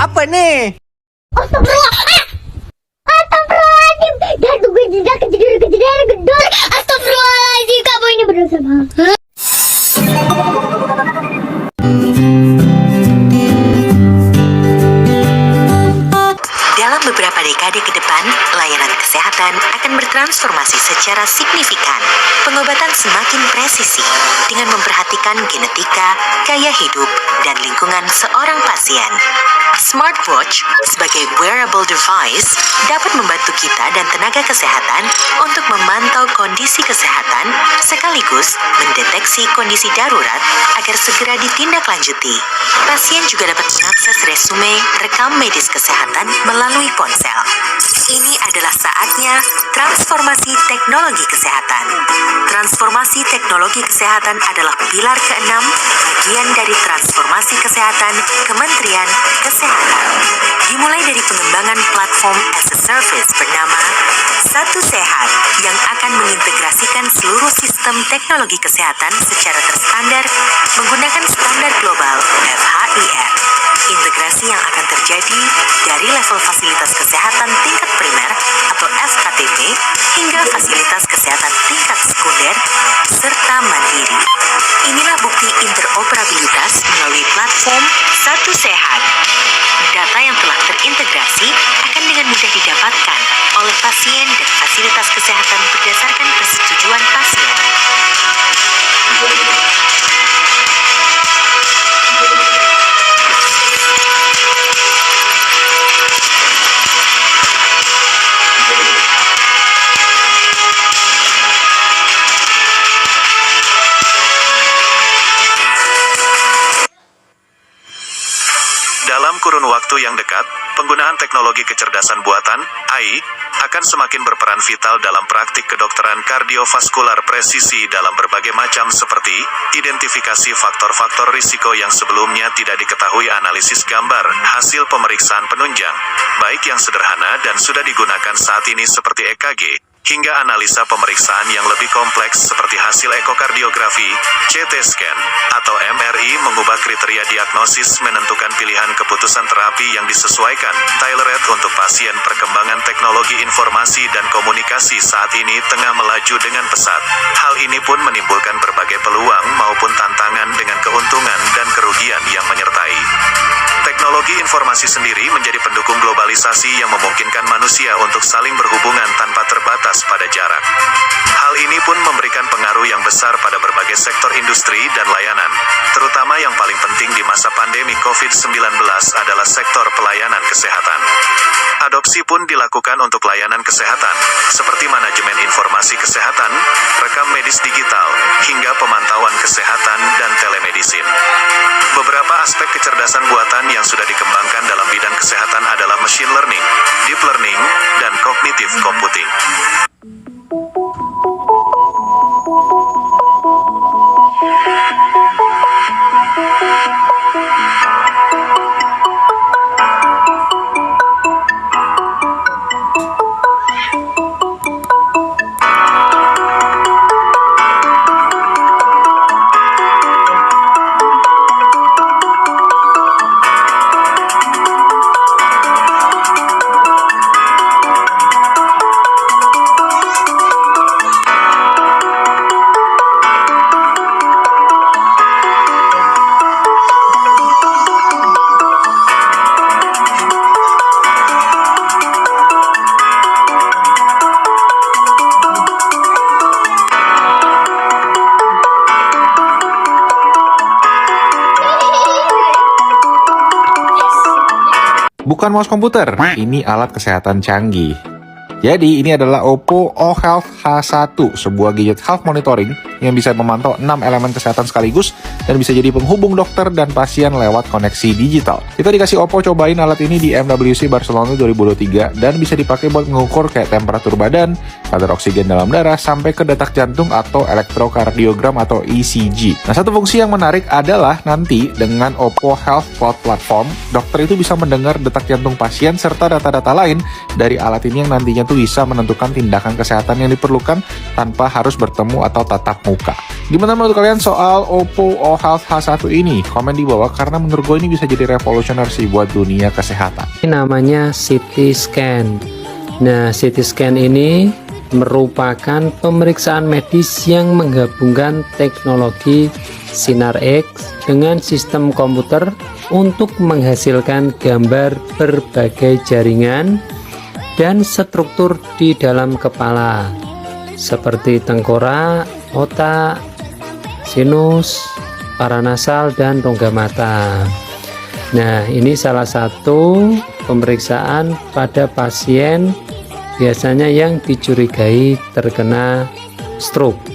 Apa nih? Astagfirullah. Astagfirullahaladzim. Dan gue tidak kejadian gedor. Astagfirullahaladzim. Kamu ini berdosa banget. Dalam beberapa dekade ke depan, layanan kesehatan akan bertransformasi secara signifikan. Pengobatan semakin presisi dengan memperhatikan genetika, gaya hidup, dan lingkungan seorang pasien. Smartwatch sebagai wearable device dapat membantu kita dan tenaga kesehatan untuk memantau kondisi kesehatan sekaligus mendeteksi kondisi darurat agar segera ditindaklanjuti. Pasien juga dapat mengakses resume rekam medis kesehatan melalui ponsel. Ini adalah saatnya transformasi teknologi kesehatan. Transformasi teknologi kesehatan adalah pilar keenam bagian dari transformasi kesehatan Kementerian Kesehatan. Dimulai dari pengembangan platform as a service bernama Satu Sehat yang akan mengintegrasikan seluruh sistem teknologi kesehatan secara terstandar menggunakan standar global FHIR. Integrasi yang akan terjadi dari level fasilitas kesehatan tingkat primer atau FKTP hingga fasilitas kesehatan tingkat sekunder serta mandiri. Inilah bukti interoperabilitas melalui platform Satu Sehat. Data yang telah terintegrasi akan dengan mudah didapatkan oleh pasien dan fasilitas kesehatan berdasarkan persetujuan pasien. Dalam kurun waktu yang dekat, penggunaan teknologi kecerdasan buatan (AI) akan semakin berperan vital dalam praktik kedokteran kardiovaskular presisi dalam berbagai macam seperti identifikasi faktor-faktor risiko yang sebelumnya tidak diketahui, analisis gambar, hasil pemeriksaan penunjang, baik yang sederhana dan sudah digunakan saat ini seperti EKG, hingga analisa pemeriksaan yang lebih kompleks seperti hasil ekokardiografi, CT scan, atau MRI mengubah kriteria diagnosis menentukan pilihan keputusan terapi yang disesuaikan, tailored untuk pasien. Perkembangan teknologi informasi dan komunikasi saat ini tengah melaju dengan pesat. Hal ini pun menimbulkan berbagai peluang maupun tantangan dengan keuntungan dan kerugian yang menyertai. Teknologi informasi sendiri menjadi pendukung globalisasi yang memungkinkan manusia untuk saling berhubungan tanpa terbatas pada jarak. Hal ini pun memberikan pengaruh yang besar pada berbagai sektor industri dan layanan, terutama yang paling penting di masa pandemi COVID-19 adalah sektor pelayanan kesehatan. Adopsi pun dilakukan untuk layanan kesehatan, seperti manajemen informasi kesehatan, rekam medis digital, hingga pemantauan kesehatan dan telemedicine. Beberapa aspek kecerdasan buatan yang sudah dikembangkan dalam bidang kesehatan adalah machine learning, deep learning, dan cognitive computing. Bukan mouse komputer, ini alat kesehatan canggih. Jadi ini adalah Oppo O-Health H1, sebuah gadget health monitoring yang bisa memantau 6 elemen kesehatan sekaligus dan bisa jadi penghubung dokter dan pasien lewat koneksi digital. Kita dikasih Oppo cobain alat ini di MWC Barcelona 2023 dan bisa dipakai buat mengukur kayak temperatur badan, kadar oksigen dalam darah, sampai ke detak jantung atau elektrokardiogram atau ECG. Nah, satu fungsi yang menarik adalah nanti dengan Oppo Health Cloud Platform, dokter itu bisa mendengar detak jantung pasien serta data-data lain dari alat ini yang nantinya tuh bisa menentukan tindakan kesehatan yang diperlukan tanpa harus bertemu atau tatap muka. Gimana menurut kalian soal Oppo O Health H1 ini? Komen di bawah karena menurut gue ini bisa jadi revolusioner sih buat dunia kesehatan. Ini namanya CT scan. Nah, CT scan ini merupakan pemeriksaan medis yang menggabungkan teknologi sinar X dengan sistem komputer untuk menghasilkan gambar berbagai jaringan dan struktur di dalam kepala seperti tengkorak, otak, sinus, paranasal, dan rongga mata. Nah, ini salah satu pemeriksaan pada pasien biasanya yang dicurigai terkena stroke.